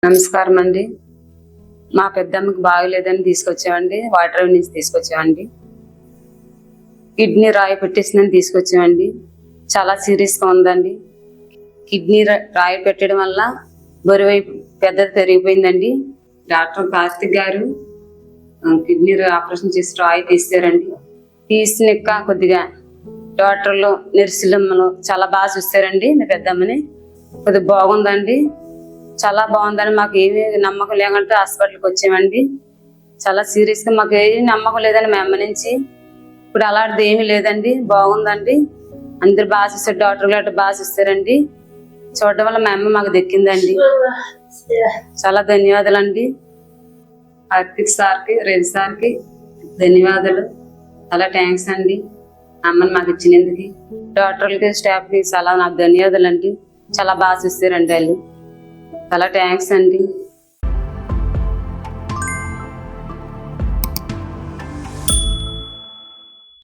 నమస్కారం అండి. మా పెద్దమ్మకి బాగలేదని తీసుకొచ్చామండి. వాటర్ నుంచి తీసుకొచ్చామండి. కిడ్నీ రాయి పెట్టేసిందని తీసుకొచ్చామండి. చాలా సీరియస్ గా ఉందండి. కిడ్నీ రాయి పెట్టడం వల్ల బరువు పెద్దది పెరిగిపోయిందండి. డాక్టర్ కార్తిక్ గారు కిడ్నీ ఆపరేషన్ చేసి రాయి తీస్తారండి. తీసినాక కొద్దిగా డాక్టర్లు నర్సులమ్మలు చాలా బాగా చూస్తారండి. నా పెద్దమ్మని కొద్దిగా బాగుందండి. చాలా బాగుందని మాకు ఏమీ నమ్మకం లేకుంటే హాస్పిటల్కి వచ్చామండి. చాలా సీరియస్ గా మాకు ఏమీ నమ్మకం లేదండి మా అమ్మ నుంచి. ఇప్పుడు అలాంటిది ఏమీ లేదండి, బాగుందండి. అందరు బాగా చూస్తారు, డాక్టర్ గారు బాగా చూస్తారండి. చూడడం వల్ల మా అమ్మ మాకు దక్కిందండి. చాలా ధన్యవాదాలండి. కార్తిక్ సార్కి, రెడ్డి సార్కి ధన్యవాదాలు. చాలా థ్యాంక్స్ అండి అమ్మని మాకు ఇచ్చినందుకు. డాక్టర్లకి స్టాఫ్కి చాలా నాకు ధన్యవాదాలు అండి. చాలా బాగా చూస్తారండి వాళ్ళు. చాలా థ్యాంక్స్ అండి.